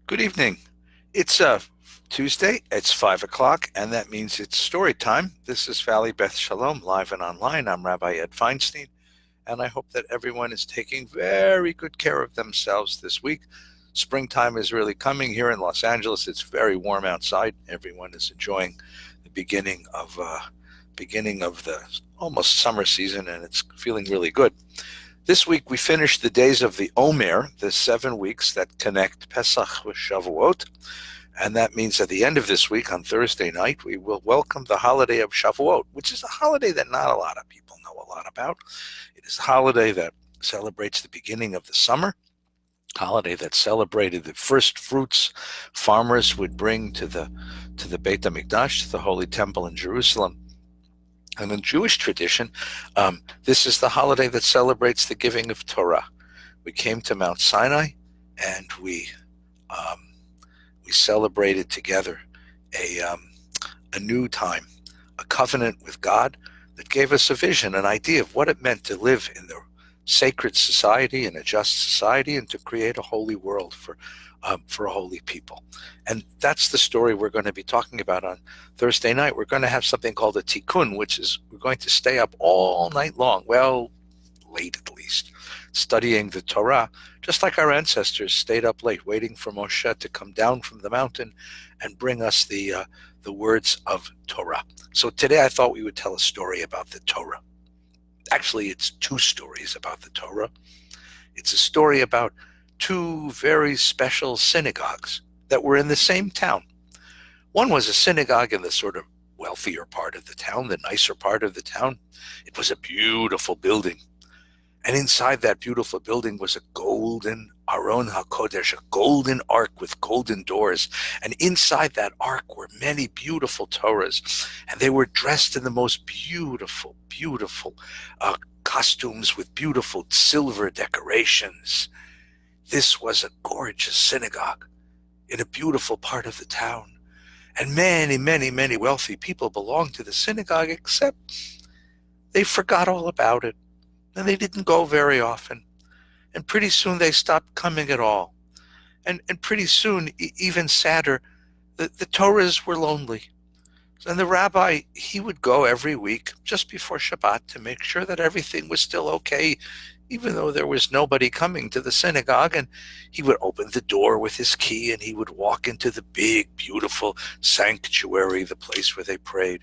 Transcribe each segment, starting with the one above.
Good evening. It's Tuesday. It's 5 o'clock, and that means it's story time. This is Valley Beth Shalom, live and online. I'm Rabbi Ed Feinstein, and I hope that everyone is taking very good care of themselves this week. Springtime is really coming here in Los Angeles. It's very warm outside. Everyone is enjoying the beginning of the almost summer season, and it's feeling really good. This week we finished the days of the Omer, the 7 weeks that connect Pesach with Shavuot. And that means at the end of this week, on Thursday night, we will welcome the holiday of Shavuot, which is a holiday that not a lot of people know a lot about. It is a holiday that celebrates the beginning of the summer, a holiday that celebrated the first fruits farmers would bring to the Beit HaMikdash, to the Holy Temple in Jerusalem. And in Jewish tradition, this is the holiday that celebrates the giving of Torah. We came to Mount Sinai, and we celebrated together a new time, a covenant with God that gave us a vision, an idea of what it meant to live in the sacred society, in a just society, and to create a holy world for a holy people. And that's the story we're going to be talking about on Thursday night. We're going to have something called a tikkun, which is we're going to stay up all night long, well, late at least, studying the Torah, just like our ancestors stayed up late waiting for Moshe to come down from the mountain and bring us the words of Torah. So today I thought we would tell a story about the Torah. Actually, it's two stories about the Torah. It's a story about two very special synagogues that were in the same town. One was a synagogue in the sort of wealthier part of the town, the nicer part of the town. It was a beautiful building. And inside that beautiful building was a golden Aron HaKodesh, a golden ark with golden doors. And inside that ark were many beautiful Torahs. And they were dressed in the most beautiful costumes with beautiful silver decorations. This was a gorgeous synagogue in a beautiful part of the town. And many wealthy people belonged to the synagogue, except they forgot all about it. And they didn't go very often. And pretty soon they stopped coming at all. And pretty soon, even sadder, the Torahs were lonely. And the rabbi, he would go every week just before Shabbat to make sure that everything was still okay, even though there was nobody coming to the synagogue. And he would open the door with his key, and he would walk into the big, beautiful sanctuary, the place where they prayed.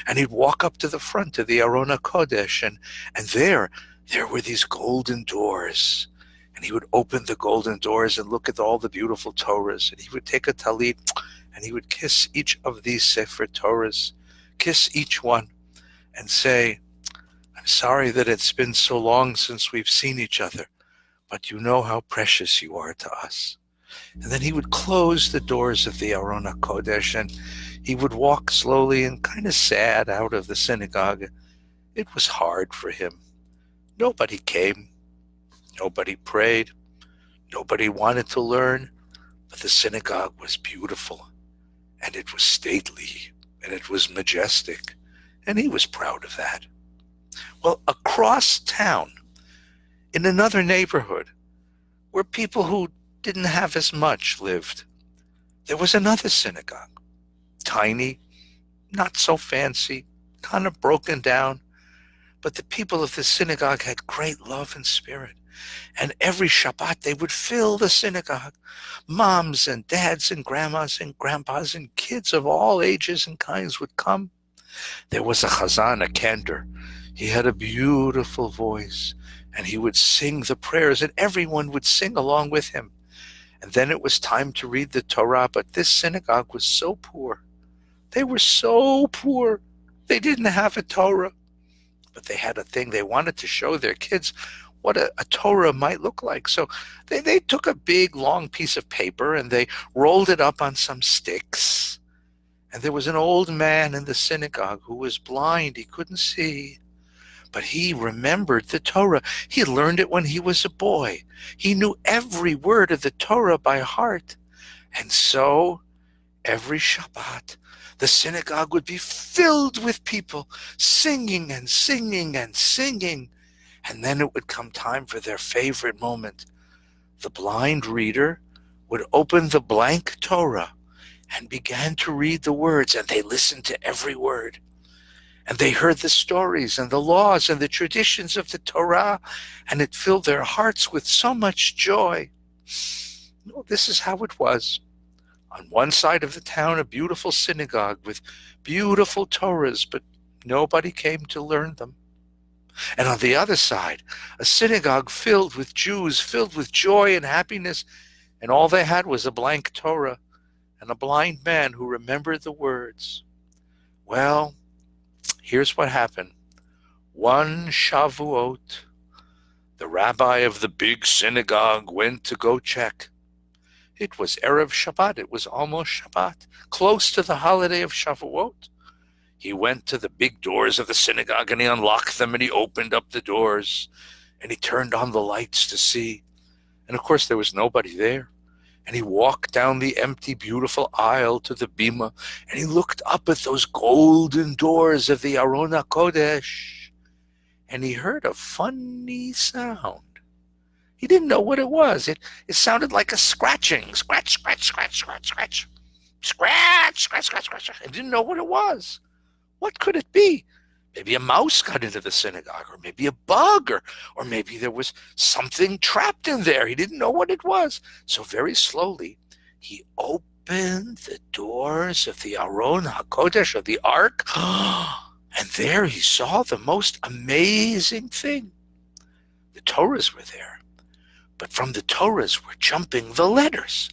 And he'd walk up to the front of the Aron HaKodesh, and there were these golden doors. And he would open the golden doors and look at all the beautiful Torahs. And he would take a talit, and he would kiss each of these Sefer Torahs, kiss each one, and say, "I'm sorry that it's been so long since we've seen each other, but you know how precious you are to us." And then he would close the doors of the Aron HaKodesh, and he would walk slowly and kind of sad out of the synagogue. It was hard for him. Nobody came. Nobody prayed. Nobody wanted to learn. But the synagogue was beautiful, and it was stately, and it was majestic, and he was proud of that. Well, across town, in another neighborhood, where people who didn't have as much lived, there was another synagogue. Tiny, not so fancy, kind of broken down. But the people of the synagogue had great love and spirit. And every Shabbat they would fill the synagogue. Moms and dads and grandmas and grandpas and kids of all ages and kinds would come. There was a chazan, a cantor. He had a beautiful voice, and he would sing the prayers, and everyone would sing along with him. And then it was time to read the Torah, but this synagogue was so poor. They were so poor. They didn't have a Torah. But they had a thing. They wanted to show their kids what a Torah might look like. So they took a big, long piece of paper, and they rolled it up on some sticks. And there was an old man in the synagogue who was blind. He couldn't see. But he remembered the Torah. He learned it when he was a boy. He knew every word of the Torah by heart. And so, every Shabbat, the synagogue would be filled with people singing and singing and singing. And then it would come time for their favorite moment. The blind reader would open the blank Torah and began to read the words, and they listened to every word. And they heard the stories and the laws and the traditions of the Torah, and it filled their hearts with so much joy. No, this is how it was. On one side of the town, a beautiful synagogue with beautiful Torahs, but nobody came to learn them. And on the other side, a synagogue filled with Jews, filled with joy and happiness, and all they had was a blank Torah and a blind man who remembered the words. Well, here's what happened. One Shavuot, the rabbi of the big synagogue went to go check. It was Erev Shabbat. It was almost Shabbat, close to the holiday of Shavuot. He went to the big doors of the synagogue and he unlocked them and he opened up the doors and he turned on the lights to see. And of course there was nobody there. And he walked down the empty, beautiful aisle to the bima and he looked up at those golden doors of the Aron HaKodesh and he heard a funny sound. He didn't know what it was. It sounded like a scratching. Scratch, scratch, scratch, scratch, scratch. Scratch, scratch, scratch, scratch. I didn't know what it was. What could it be? Maybe a mouse got into the synagogue, or maybe a bug, or maybe there was something trapped in there. He didn't know what it was. So very slowly, he opened the doors of the Aron HaKodesh, of the Ark, and there he saw the most amazing thing. The Torahs were there. But from the Torahs were jumping the letters.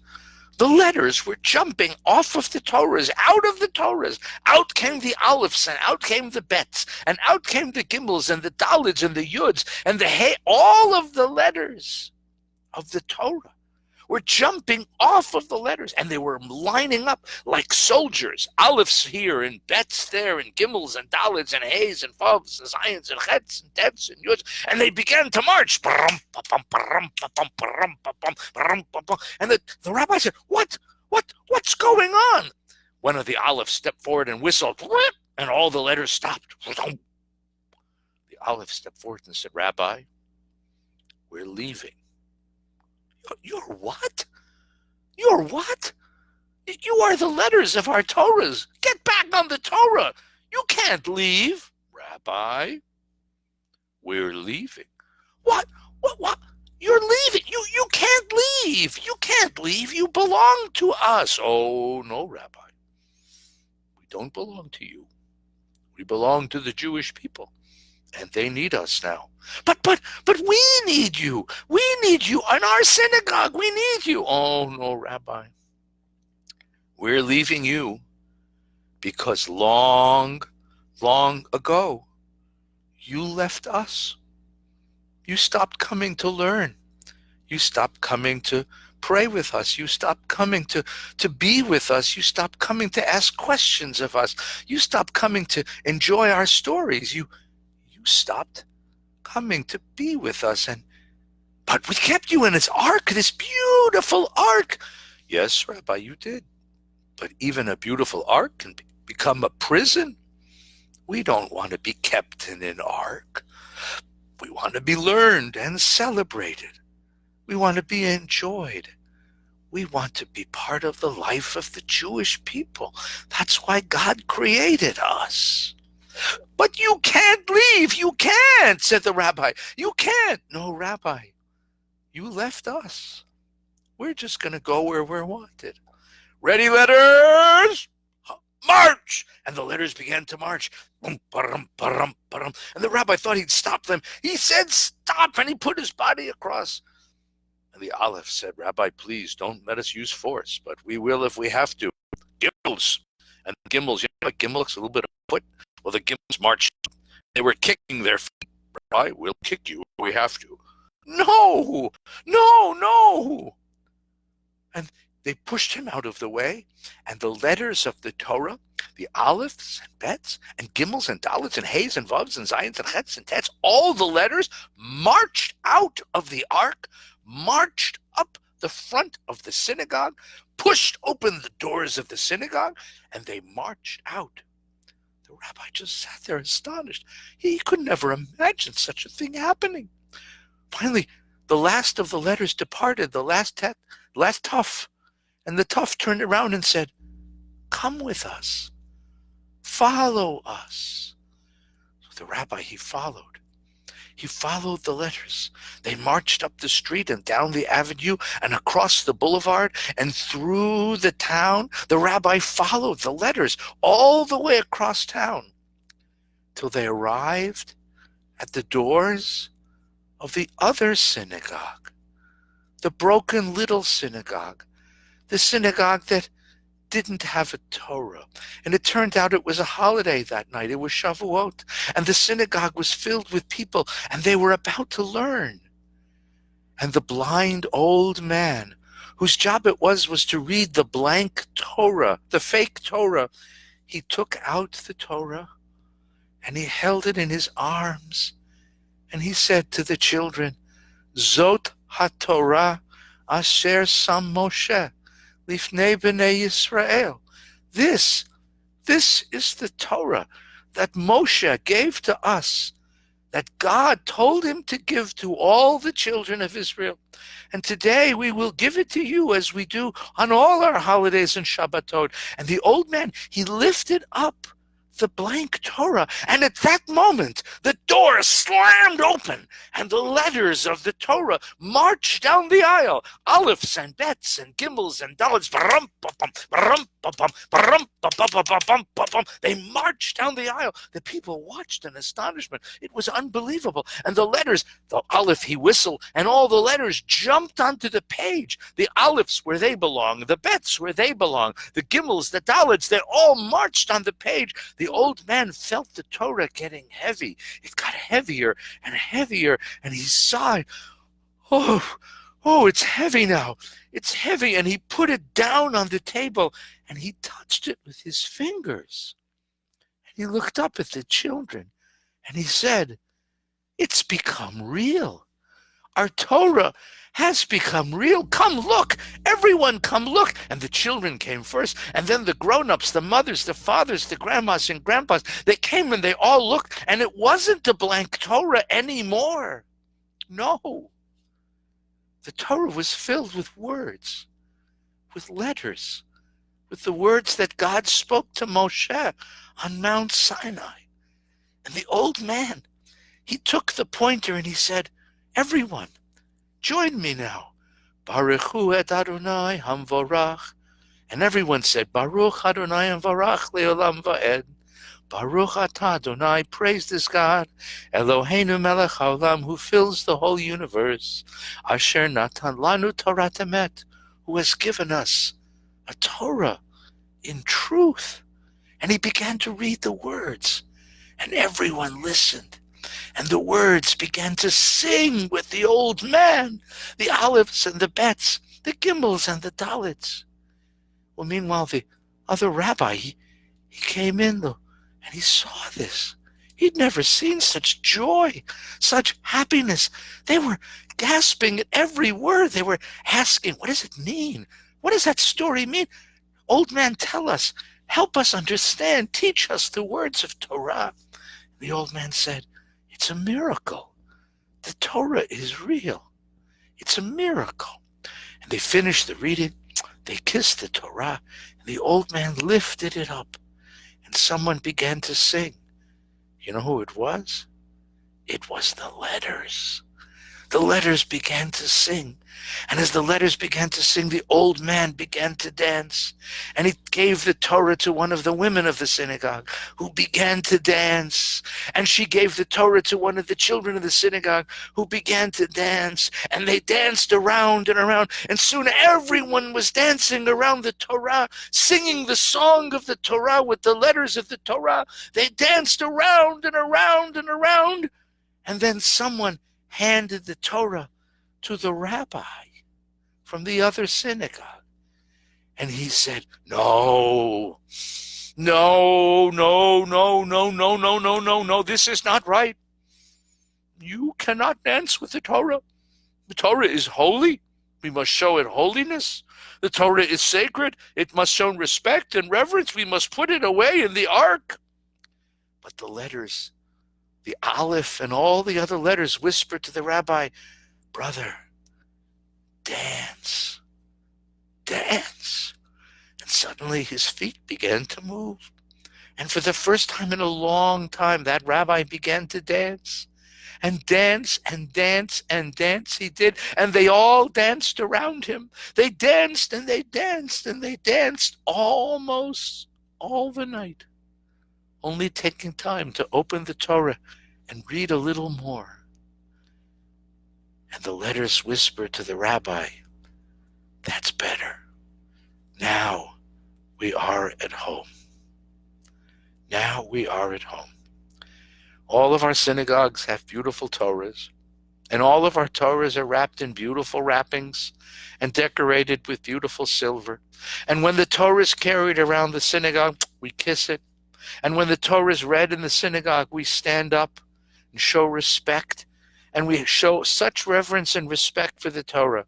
The letters were jumping off of the Torahs, out of the Torahs. Out came the Alephes, and out came the Bets, and out came the Gimels, and the Dalids, and the Yuds, and the Hey. All of the letters of the Torah were jumping off of the letters, and they were lining up like soldiers. Alephes here, and Bets there, and Gimels, and Dalids, and Hays, and Favs, and Zions, and Chets, and Tets, and Yuds, and they began to march. And the rabbi said, what's going on? One of the Alephes stepped forward and whistled, and all the letters stopped. The Aleph stepped forward and said, Rabbi, we're leaving. You're what? You're what? You are the letters of our Torahs. Get back on the Torah. You can't leave. Rabbi, we're leaving. What? You're leaving. You can't leave. You can't leave. You belong to us. Oh, no, Rabbi. We don't belong to you. We belong to the Jewish people. And they need us now. But we need you. We need you in our synagogue. We need you. Oh, no, Rabbi. We're leaving you because long, long ago, you left us. You stopped coming to learn. You stopped coming to pray with us. You stopped coming to be with us. You stopped coming to ask questions of us. You stopped coming to enjoy our stories. You stopped coming to be with us, but we kept you in this ark, this beautiful ark. Yes, Rabbi, you did. But even a beautiful ark can become a prison. We don't want to be kept in an ark. We want to be learned and celebrated. We want to be enjoyed. We want to be part of the life of the Jewish people. That's why God created us. But you can't leave. You can't, said the rabbi. You can't. No, Rabbi, you left us. We're just going to go where we're wanted. Ready, letters? March! And the letters began to march. And the rabbi thought he'd stop them. He said, stop, and he put his body across. And the Aleph said, Rabbi, please don't let us use force, but we will if we have to. Gimels. And the Gimels, you know, like Gimel looks a little bit of foot. Well, the Gimels marched. They were kicking their feet. Rabbi, we'll kick you if we have to. No! And they pushed him out of the way, and the letters of the Torah, the Alephs and Bets and Gimels and Dalits and Hays and Vavs and Zions and Chets and Tets, all the letters marched out of the ark, marched up the front of the synagogue, pushed open the doors of the synagogue, and they marched out. The rabbi just sat there astonished. He could never imagine such a thing happening. Finally, the last of the letters departed, the last tet, let tough. And the tough turned around and said, come with us. Follow us. So the rabbi, he followed. He followed the letters. They marched up the street and down the avenue and across the boulevard and through the town. The rabbi followed the letters all the way across town till they arrived at the doors of the other synagogue, the broken little synagogue, the synagogue that didn't have a Torah. And it turned out it was a holiday that night. It was Shavuot. And the synagogue was filled with people, and they were about to learn. And the blind old man, whose job it was to read the blank Torah, the fake Torah, he took out the Torah, and he held it in his arms, and he said to the children, Zot HaTorah asher sam Moshe Lifnei b'nei Yisrael. This is the Torah that Moshe gave to us, that God told him to give to all the children of Israel. And today we will give it to you as we do on all our holidays and Shabbatot. And the old man, he lifted up the blank Torah, and at that moment the door slammed open and the letters of the Torah marched down the aisle, aleph and bets and gimels and daleds. They marched down the aisle. The people watched in astonishment. It was unbelievable. And the letters, the aleph he whistled, and all the letters jumped onto the page. The alephs where they belong, the bets where they belong, the gimels, the daleds, they all marched on the page. The old man felt the Torah getting heavy. It got heavier and heavier, and he sighed. Oh, it's heavy now. It's heavy. And he put it down on the table, and he touched it with his fingers. And he looked up at the children, and he said, it's become real. Our Torah has become real. Come look. Everyone come look. And the children came first, and then the grown-ups, the mothers, the fathers, the grandmas and grandpas, they came and they all looked, and it wasn't the blank Torah anymore. No. The Torah was filled with words, with letters, with the words that God spoke to Moshe on Mount Sinai. And the old man, he took the pointer and he said, everyone, join me now. Baruch hu et Adonai hamvorach. And everyone said, Baruch Adonai hamvorach leolam va'ed. Baruch atah Adonai, praise this God, Eloheinu melech haolam, who fills the whole universe, Asher natan lanu Torah emet, who has given us a Torah in truth. And he began to read the words, and everyone listened. And the words began to sing with the old man, the alephs and the bets, the gimels and the daleds. Well, meanwhile, the other rabbi, he came in, and he saw this. He'd never seen such joy, such happiness. They were gasping at every word. They were asking, what does it mean? What does that story mean? Old man, tell us. Help us understand. Teach us the words of Torah. The old man said, it's a miracle. The Torah is real. It's a miracle. And they finished the reading. They kissed the Torah. And the old man lifted it up. And someone began to sing. You know who it was? It was the letters. The letters began to sing. And as the letters began to sing, the old man began to dance. And he gave the Torah to one of the women of the synagogue, who began to dance. And she gave the Torah to one of the children of the synagogue, who began to dance. And they danced around and around. And soon everyone was dancing around the Torah, singing the song of the Torah with the letters of the Torah. They danced around and around and around. And then someone handed the Torah to the rabbi from the other synagogue. And he said, no, this is not right. You cannot dance with the Torah. The Torah is holy. We must show it holiness. The Torah is sacred. It must show respect and reverence. We must put it away in the ark. But the letters, the aleph and all the other letters whispered to the rabbi, brother, dance. dance. And suddenly his feet began to move. And for the first time in a long time, that rabbi began to dance. And dance and dance and dance he did. And they all danced around him. They danced and they danced and they danced almost all the night, only taking time to open the Torah and read a little more. And the letters whispered to the rabbi, "That's better. Now we are at home. Now we are at home." All of our synagogues have beautiful Torahs, and all of our Torahs are wrapped in beautiful wrappings and decorated with beautiful silver. And when the Torah is carried around the synagogue, we kiss it. And when the Torah is read in the synagogue, we stand up and show respect. And we show such reverence and respect for the Torah.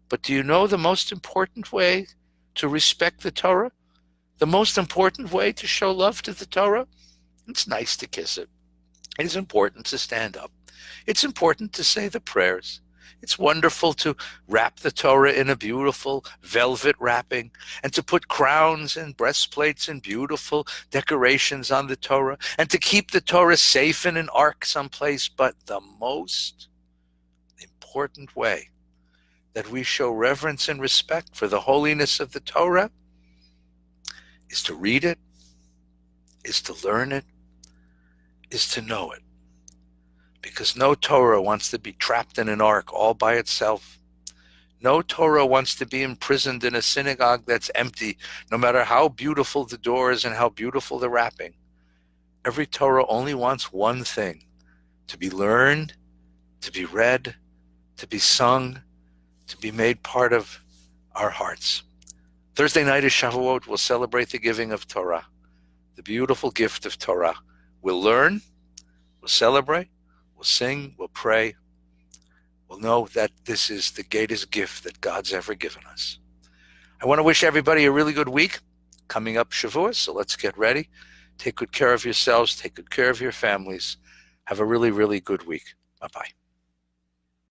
But do you know the most important way to respect the Torah? The most important way to show love to the Torah? It's nice to kiss it. It's important to stand up. It's important to say the prayers. It's wonderful to wrap the Torah in a beautiful velvet wrapping and to put crowns and breastplates and beautiful decorations on the Torah and to keep the Torah safe in an ark someplace. But the most important way that we show reverence and respect for the holiness of the Torah is to read it, is to learn it, is to know it. Because no Torah wants to be trapped in an ark all by itself. No Torah wants to be imprisoned in a synagogue that's empty, no matter how beautiful the doors and how beautiful the wrapping. Every Torah only wants one thing: to be learned, to be read, to be sung, to be made part of our hearts. Thursday night is Shavuot. We'll celebrate the giving of Torah, the beautiful gift of Torah. We'll learn, we'll celebrate, we'll sing, we'll pray. We'll know that this is the greatest gift that God's ever given us. I want to wish everybody a really good week. Coming up Shavuot, so let's get ready. Take good care of yourselves, take good care of your families. Have a really, really good week. Bye-bye.